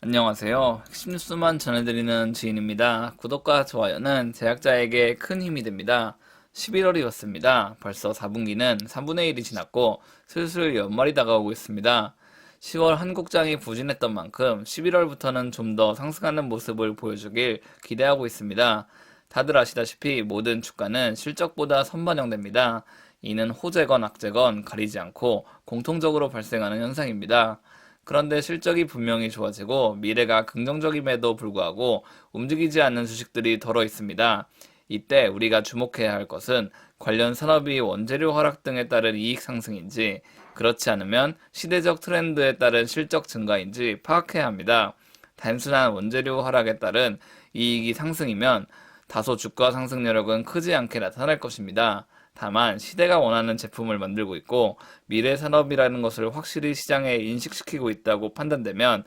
안녕하세요. 핵심 뉴스만 전해드리는 지인입니다. 구독과 좋아요는 제작자에게 큰 힘이 됩니다. 11월이 왔습니다. 벌써 4분기는 3분의 1이 지났고 슬슬 연말이 다가오고 있습니다. 10월 한국장이 부진했던 만큼 11월부터는 좀 더 상승하는 모습을 보여주길 기대하고 있습니다. 다들 아시다시피 모든 주가는 실적보다 선반영됩니다. 이는 호재건 악재건 가리지 않고 공통적으로 발생하는 현상입니다. 그런데 실적이 분명히 좋아지고 미래가 긍정적임에도 불구하고 움직이지 않는 주식들이 덜어 있습니다. 이때 우리가 주목해야 할 것은 관련 산업이 원재료 하락 등에 따른 이익 상승인지, 그렇지 않으면 시대적 트렌드에 따른 실적 증가인지 파악해야 합니다. 단순한 원재료 하락에 따른 이익이 상승이면 다소 주가 상승 여력은 크지 않게 나타날 것입니다. 다만 시대가 원하는 제품을 만들고 있고 미래 산업이라는 것을 확실히 시장에 인식시키고 있다고 판단되면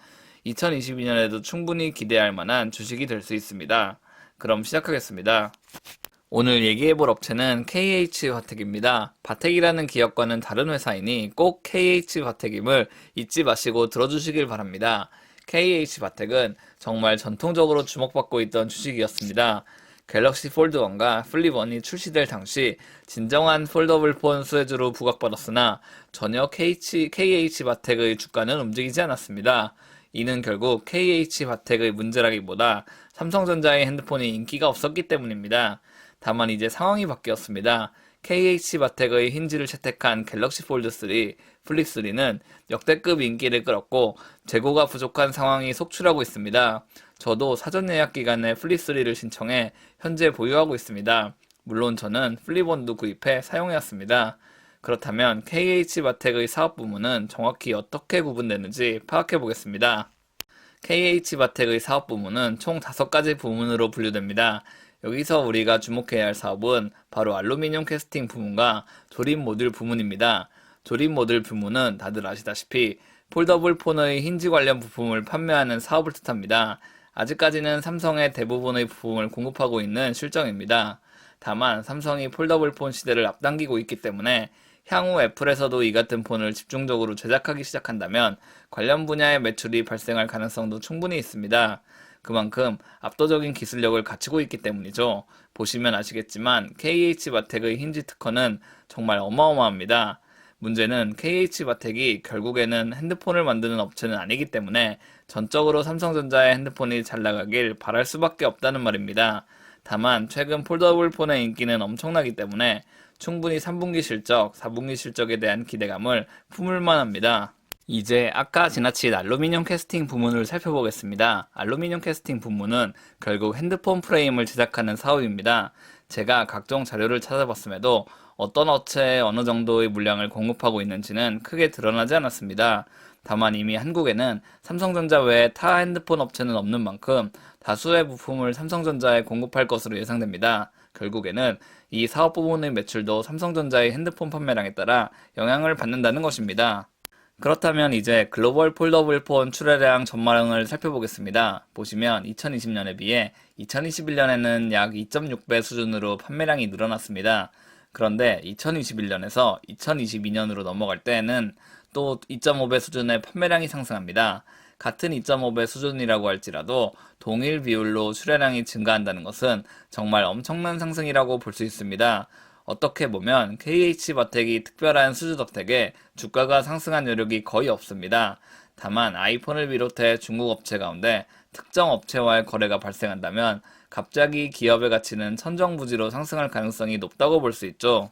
2022년에도 충분히 기대할 만한 주식이 될 수 있습니다. 그럼 시작하겠습니다. 오늘 얘기해볼 업체는 KH화택입니다. 바텍이라는 기업과는 다른 회사이니 꼭 KH화택임을 잊지 마시고 들어주시길 바랍니다. KH화택은 정말 전통적으로 주목받고 있던 주식이었습니다. 갤럭시 폴드 1과 플립 1이 출시될 당시 진정한 폴더블 폰 수혜주로 부각받았으나 전혀 KH바텍의 주가는 움직이지 않았습니다. 이는 결국 KH바텍의 문제라기보다 삼성전자의 핸드폰이 인기가 없었기 때문입니다. 다만 이제 상황이 바뀌었습니다. KH바텍의 힌지를 채택한 갤럭시 폴드 3, 플립 3는 역대급 인기를 끌었고 재고가 부족한 상황이 속출하고 있습니다. 저도 사전 예약 기간에 플립 3를 신청해 현재 보유하고 있습니다. 물론 저는 플립 1도 구입해 사용해왔습니다. 그렇다면 KH바텍의 사업 부문은 정확히 어떻게 구분되는지 파악해 보겠습니다. KH바텍의 사업 부문은 총 5가지 부문으로 분류됩니다. 여기서 우리가 주목해야 할 사업은 바로 알루미늄 캐스팅 부문과 조립 모듈 부문입니다. 조립 모듈 부문은 다들 아시다시피 폴더블 폰의 힌지 관련 부품을 판매하는 사업을 뜻합니다. 아직까지는 삼성의 대부분의 부품을 공급하고 있는 실정입니다. 다만 삼성이 폴더블 폰 시대를 앞당기고 있기 때문에 향후 애플에서도 이 같은 폰을 집중적으로 제작하기 시작한다면 관련 분야의 매출이 발생할 가능성도 충분히 있습니다. 그만큼 압도적인 기술력을 갖추고 있기 때문이죠. 보시면 아시겠지만 KH바텍의 힌지 특허는 정말 어마어마합니다. 문제는 KH바텍이 결국에는 핸드폰을 만드는 업체는 아니기 때문에 전적으로 삼성전자의 핸드폰이 잘 나가길 바랄 수밖에 없다는 말입니다. 다만 최근 폴더블 폰의 인기는 엄청나기 때문에 충분히 3분기 실적, 4분기 실적에 대한 기대감을 품을 만합니다. 이제 아까 지나친 알루미늄 캐스팅 부문을 살펴보겠습니다. 알루미늄 캐스팅 부문은 결국 핸드폰 프레임을 제작하는 사업입니다. 제가 각종 자료를 찾아봤음에도 어떤 업체에 어느 정도의 물량을 공급하고 있는지는 크게 드러나지 않았습니다. 다만 이미 한국에는 삼성전자 외에 타 핸드폰 업체는 없는 만큼 다수의 부품을 삼성전자에 공급할 것으로 예상됩니다. 결국에는 이 사업 부문의 매출도 삼성전자의 핸드폰 판매량에 따라 영향을 받는다는 것입니다. 그렇다면 이제 글로벌 폴더블 폰 출하량 전망을 살펴보겠습니다. 보시면 2020년에 비해 2021년에는 약 2.6배 수준으로 판매량이 늘어났습니다. 그런데 2021년에서 2022년으로 넘어갈 때에는 또 2.5배 수준의 판매량이 상승합니다. 같은 2.5배 수준이라고 할지라도 동일 비율로 출하량이 증가한다는 것은 정말 엄청난 상승이라고 볼 수 있습니다. 어떻게 보면 KH바텍이 특별한 수주 덕택에 주가가 상승한 여력이 거의 없습니다. 다만 아이폰을 비롯해 중국 업체 가운데 특정 업체와의 거래가 발생한다면 갑자기 기업의 가치는 천정부지로 상승할 가능성이 높다고 볼 수 있죠.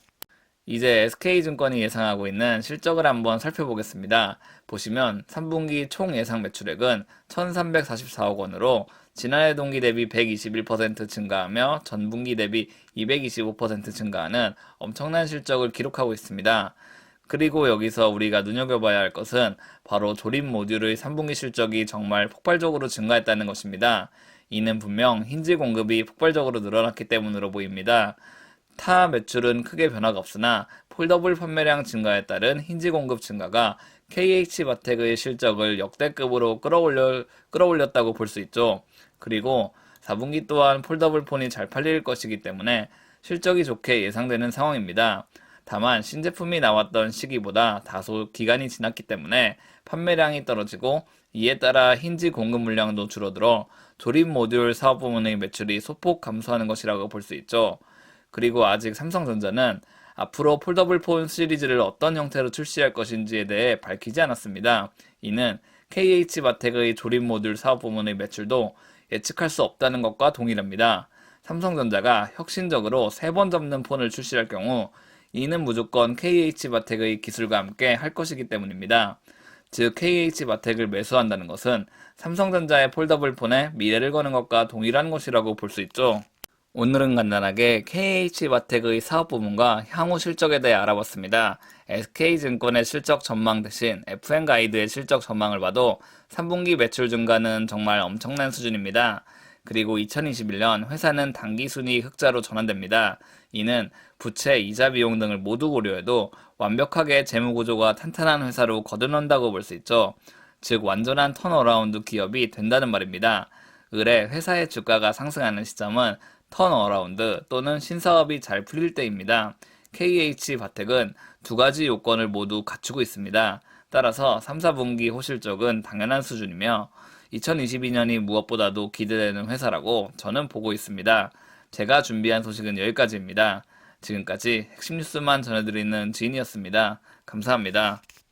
이제 SK증권이 예상하고 있는 실적을 한번 살펴보겠습니다. 보시면 3분기 총 예상 매출액은 1344억 원으로 지난해 동기 대비 121% 증가하며 전분기 대비 225% 증가하는 엄청난 실적을 기록하고 있습니다. 그리고 여기서 우리가 눈여겨봐야 할 것은 바로 조립 모듈의 3분기 실적이 정말 폭발적으로 증가했다는 것입니다. 이는 분명 힌지 공급이 폭발적으로 늘어났기 때문으로 보입니다. 타 매출은 크게 변화가 없으나 폴더블 판매량 증가에 따른 힌지 공급 증가가 KH바텍의 실적을 역대급으로 끌어올렸다고 볼 수 있죠. 그리고 4분기 또한 폴더블 폰이 잘 팔릴 것이기 때문에 실적이 좋게 예상되는 상황입니다. 다만 신제품이 나왔던 시기보다 다소 기간이 지났기 때문에 판매량이 떨어지고 이에 따라 힌지 공급 물량도 줄어들어 조립 모듈 사업 부문의 매출이 소폭 감소하는 것이라고 볼 수 있죠. 그리고 아직 삼성전자는 앞으로 폴더블 폰 시리즈를 어떤 형태로 출시할 것인지에 대해 밝히지 않았습니다. 이는 KH바텍의 조립 모듈 사업 부문의 매출도 예측할 수 없다는 것과 동일합니다. 삼성전자가 혁신적으로 3번 접는 폰을 출시할 경우 이는 무조건 KH바텍의 기술과 함께 할 것이기 때문입니다. 즉 KH바텍을 매수한다는 것은 삼성전자의 폴더블 폰에 미래를 거는 것과 동일한 것이라고 볼 수 있죠. 오늘은 간단하게 KH바텍의 사업 부문과 향후 실적에 대해 알아봤습니다. SK증권의 실적 전망 대신 FN가이드의 실적 전망을 봐도 3분기 매출 증가는 정말 엄청난 수준입니다. 그리고 2021년 회사는 당기순이익 흑자로 전환됩니다. 이는 부채, 이자 비용 등을 모두 고려해도 완벽하게 재무구조가 탄탄한 회사로 거듭난다고 볼 수 있죠. 즉 완전한 턴어라운드 기업이 된다는 말입니다. 을에 회사의 주가가 상승하는 시점은 턴어라운드 또는 신사업이 잘 풀릴 때입니다. KH바텍은 두 가지 요건을 모두 갖추고 있습니다. 따라서 3, 4분기 호실적은 당연한 수준이며 2022년이 무엇보다도 기대되는 회사라고 저는 보고 있습니다. 제가 준비한 소식은 여기까지입니다. 지금까지 핵심 뉴스만 전해드리는 지인이었습니다. 감사합니다.